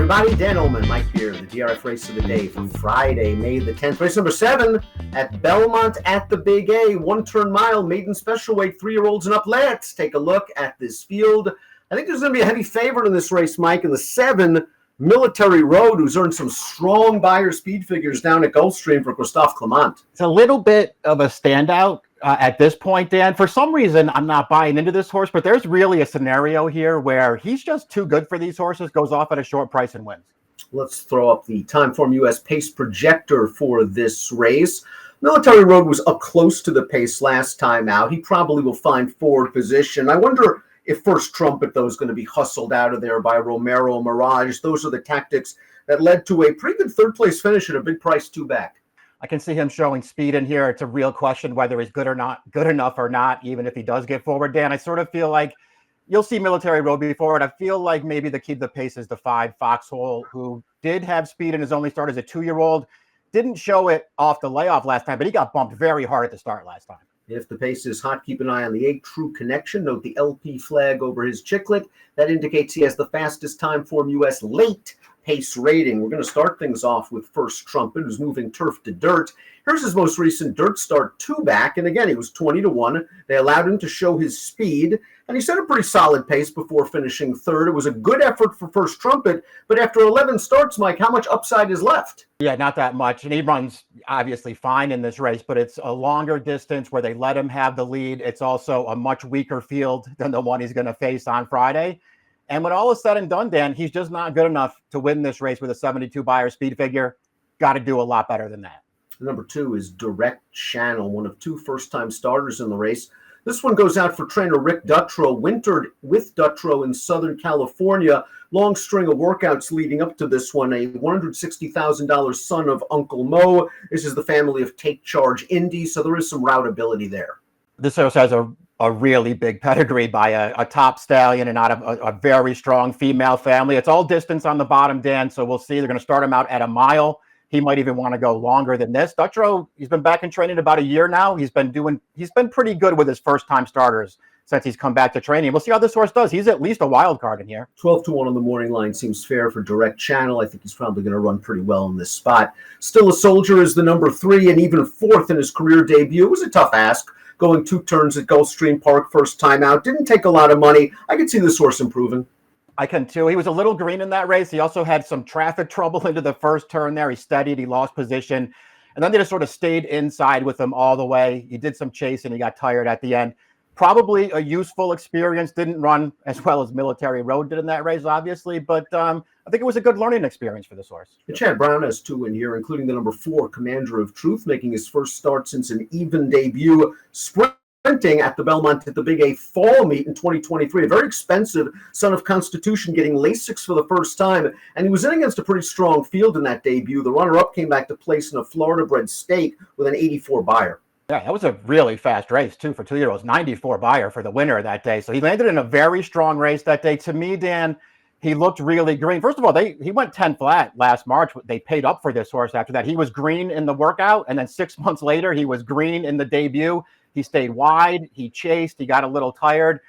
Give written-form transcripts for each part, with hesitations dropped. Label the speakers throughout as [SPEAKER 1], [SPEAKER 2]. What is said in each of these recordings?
[SPEAKER 1] everybody. Dan Illman and Mike Beer, the DRF race of the day for Friday, May the 10th. Race number 7 at Belmont at the Big A. 1-turn mile, maiden special weight, 3-year-olds and up. Let's take a look at this field. I think there's going to be a heavy favorite in this race, Mike, in the 7, Military Road, who's earned some strong Beyer speed figures down at Gulfstream for Christophe Clement.
[SPEAKER 2] It's a little bit of a standout at this point, Dan. For some reason, I'm not buying into this horse, but there's really a scenario here where he's just too good for these horses, goes off at a short price and wins.
[SPEAKER 1] Let's throw up the Timeform US pace projector for this race. Military Road was up close to the pace last time out. He probably will find forward position. I wonder if First Trumpet, though, is going to be hustled out of there by Romero Mirage. Those are the tactics that led to a pretty good third-place finish at a big price 2 back.
[SPEAKER 2] I can see him showing speed in here. It's a real question whether he's good enough or not, even if he does get forward. Dan, I sort of feel like you'll see Military Road be forward. I feel like maybe the key to the pace is the 5 Foxhole, who did have speed in his only start as a 2-year-old. Didn't show it off the layoff last time, but he got bumped very hard at the start last time.
[SPEAKER 1] If the pace is hot, keep an eye on the 8 True Connection. Note the LP flag over his chiclet. That indicates he has the fastest Timeform US late pace rating. We're going to start things off with First Trumpet, who's moving turf to dirt. Here's his most recent dirt start, 2 back. And again, he was 20-1. They allowed him to show his speed, and he set a pretty solid pace before finishing third. It was a good effort for First Trumpet, but after 11 starts, Mike, how much upside is left?
[SPEAKER 2] Yeah, not that much. And he runs obviously fine in this race, but it's a longer distance where they let him have the lead. It's also a much weaker field than the one he's going to face on Friday. And when all is said and done, Dan, he's just not good enough to win this race with a 72 Beyer speed figure. Got to do a lot better than that.
[SPEAKER 1] Number 2 is Direct Channel, one of 2 first-time starters in the race. This one goes out for trainer Rick Dutrow, wintered with Dutrow in Southern California. Long string of workouts leading up to this one. A $160,000 son of Uncle Mo. This is the family of Take Charge Indy, so there is some routability there.
[SPEAKER 2] This horse has a really big pedigree by a top stallion and out of a very strong female family. It's all distance on the bottom, Dan, so we'll see. They're going to start him out at a mile. He might even want to go longer than this. Dutrow, he's been back in training about a year now. He's been pretty good with his first-time starters since he's come back to training. We'll see how this horse does. He's at least a wild card in here.
[SPEAKER 1] 12-1 on the morning line seems fair for Direct Channel. I think he's probably going to run pretty well in this spot. Still a Soldier is the number 3 and even 4th in his career debut. It was a tough ask, going 2 turns at Gulfstream Park first time out. Didn't take a lot of money. I could see this horse improving.
[SPEAKER 2] I can too. He was a little green in that race. He also had some traffic trouble into the first turn there. He steadied, he lost position, and then they just sort of stayed inside with him all the way. He did some chasing, he got tired at the end. Probably a useful experience. Didn't run as well as Military Road did in that race, obviously, but I think it was a good learning experience for this horse.
[SPEAKER 1] And Chad Brown has 2 in here, including the number 4, Commander of Truth, making his first start since an even debut. Sprinting at the Belmont at the Big A fall meet in 2023. A very expensive son of Constitution getting Lasix for the first time, and he was in against a pretty strong field in that debut. The runner-up came back to place in a Florida-bred stake with an 84 Beyer.
[SPEAKER 2] Yeah, that was a really fast race, too, for 2-year-olds. 94 Beyer for the winner that day. So he landed in a very strong race that day. To me, Dan, he looked really green. First of all, he went 10 flat last March. They paid up for this horse after that. He was green in the workout, and then 6 months later, he was green in the debut. He stayed wide. He chased. He got a little tired.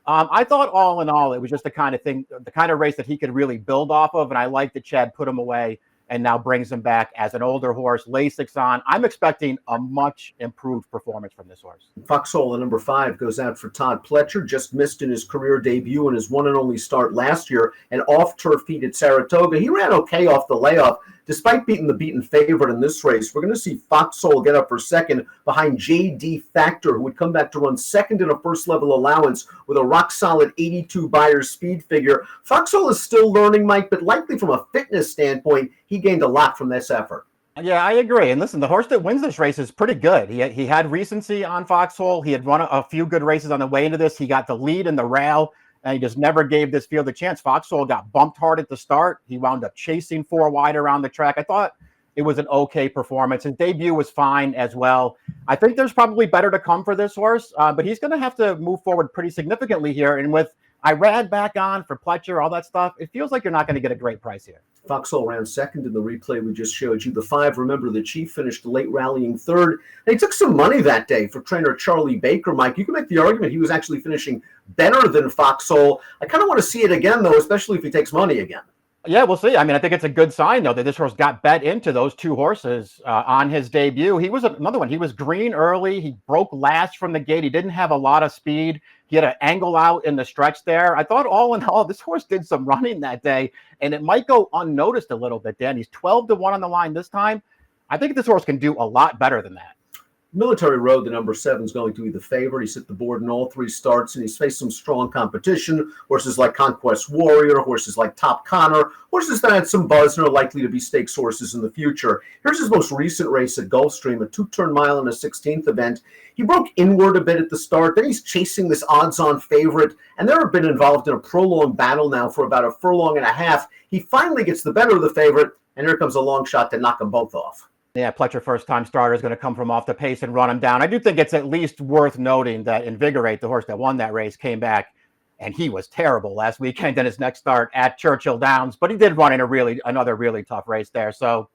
[SPEAKER 2] I thought all in all, it was just the kind of race that he could really build off of. And I like that Chad put him away and now brings him back as an older horse, Lasix on. I'm expecting a much improved performance from this horse.
[SPEAKER 1] Foxhole, at number 5, goes out for Todd Pletcher. Just missed in his career debut in his one and only start last year, an off-turf feat at Saratoga. He ran okay off the layoff, despite beating the beaten favorite in this race. We're going to see Foxhole get up for second behind J.D. Factor, who would come back to run second in a first-level allowance with a rock-solid 82 Beyer speed figure. Foxhole is still learning, Mike, but likely from a fitness standpoint, he gained a lot from this effort.
[SPEAKER 2] Yeah, I agree. And listen, the horse that wins this race is pretty good. He had recency on Foxhole. He had run a few good races on the way into this. He got the lead in the rail, and he just never gave this field a chance. Foxhole got bumped hard at the start. He wound up chasing 4 wide around the track. I thought it was an okay performance. His debut was fine as well. I think there's probably better to come for this horse, but he's going to have to move forward pretty significantly here. And with Irad back on for Pletcher, all that stuff, it feels like you're not going to get a great price here.
[SPEAKER 1] Foxhole ran second in the replay we just showed you. The 5, remember, the Chief finished late rallying third. And he took some money that day for trainer Charlie Baker, Mike. You can make the argument he was actually finishing better than Foxhole. I kind of want to see it again, though, especially if he takes money again.
[SPEAKER 2] Yeah, we'll see. I mean, I think it's a good sign, though, that this horse got bet into those two horses on his debut. He was another one. He was green early. He broke last from the gate. He didn't have a lot of speed. He had an angle out in the stretch there. I thought all in all, this horse did some running that day, and it might go unnoticed a little bit, Dan. He's 12-1 on the line this time. I think this horse can do a lot better than that.
[SPEAKER 1] Military Road, the number 7, is going to be the favorite. He's hit the board in all 3 starts, and he's faced some strong competition. Horses like Conquest Warrior, horses like Top Connor, horses that had some buzz and are likely to be stakes horses in the future. Here's his most recent race at Gulfstream, a 2-turn mile and a 16th event. He broke inward a bit at the start. Then he's chasing this odds-on favorite, and they have been involved in a prolonged battle now for about a furlong and a half. He finally gets the better of the favorite, and here comes a long shot to knock them both off.
[SPEAKER 2] Yeah, Pletcher, first-time starter, is going to come from off the pace and run him down. I do think it's at least worth noting that Invigorate, the horse that won that race, came back, and he was terrible last weekend in his next start at Churchill Downs, but he did run in another really tough race there. So,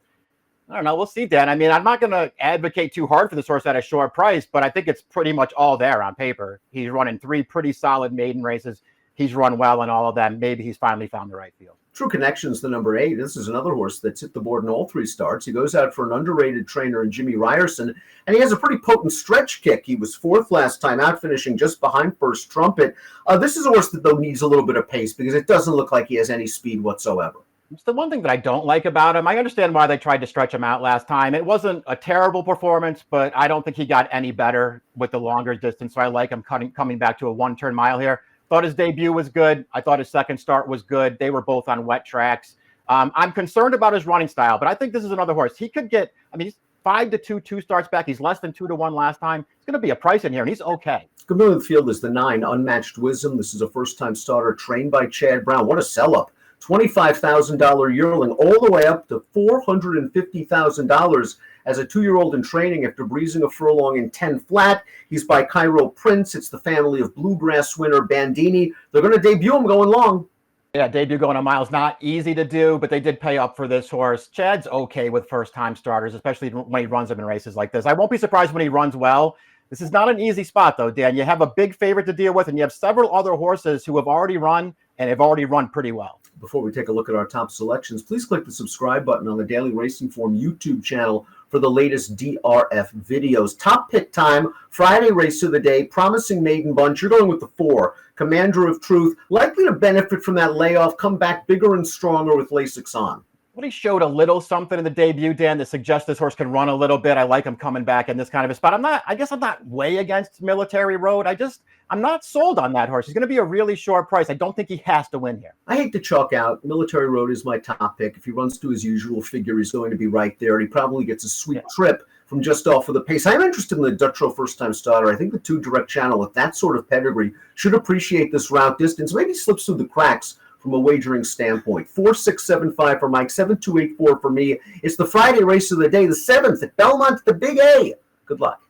[SPEAKER 2] I don't know. We'll see, Dan. I mean, I'm not going to advocate too hard for this horse at a short price, but I think it's pretty much all there on paper. He's running 3 pretty solid maiden races. He's run well in all of them. Maybe he's finally found the right field.
[SPEAKER 1] True Connection's the number 8. This is another horse that's hit the board in all 3 starts. He goes out for an underrated trainer in Jimmy Ryerson, and he has a pretty potent stretch kick. He was 4th last time out, finishing just behind First Trumpet. This is a horse that, though, needs a little bit of pace because it doesn't look like he has any speed whatsoever.
[SPEAKER 2] It's the one thing that I don't like about him. I understand why they tried to stretch him out last time. It wasn't a terrible performance, but I don't think he got any better with the longer distance, so I like him coming back to a 1-turn mile here. Thought his debut was good. I thought his second start was good. They were both on wet tracks. I'm concerned about his running style, but I think this is another horse. He could get, I mean, he's 5-2, 2 starts back. He's less than 2-1 last time. It's going to be a price in here, and he's okay.
[SPEAKER 1] Coming in the field is the 9, Unmatched Wisdom. This is a first-time starter trained by Chad Brown. What a sell-up. $25,000 yearling all the way up to $450,000 as a 2-year-old in training after breezing a furlong in 10 flat. He's by Cairo Prince. It's the family of Bluegrass winner Bandini. They're going to debut him going long.
[SPEAKER 2] Yeah, debut going a mile is not easy to do, but they did pay up for this horse. Chad's okay with first-time starters, especially when he runs them in races like this. I won't be surprised when he runs well. This is not an easy spot, though, Dan. You have a big favorite to deal with, and you have several other horses who have already run and have already run pretty well.
[SPEAKER 1] Before we take a look at our top selections, please click the subscribe button on the Daily Racing Form YouTube channel for the latest DRF videos. Top pick time, Friday race of the day, promising maiden bunch. You're going with the 4, Commander of Truth, likely to benefit from that layoff, come back bigger and stronger with Lasix on.
[SPEAKER 2] Well, he showed a little something in the debut, Dan, that suggests this horse can run a little bit. I like him coming back in this kind of a spot. I guess I'm not way against Military Road. I'm not sold on that horse. He's going to be a really short price. I don't think he has to win here.
[SPEAKER 1] I hate to chalk out. Military Road is my top pick. If he runs to his usual figure, he's going to be right there. He probably gets a sweet trip from just off of the pace. I'm interested in the Dutro first-time starter. I think the 2 Direct Channel with that sort of pedigree should appreciate this route distance. Maybe slips through the cracks from a wagering standpoint. 4-6-7-5 for Mike, 7-2-8-4 for me. It's the Friday race of the day, the 7th at Belmont, the Big A. Good luck.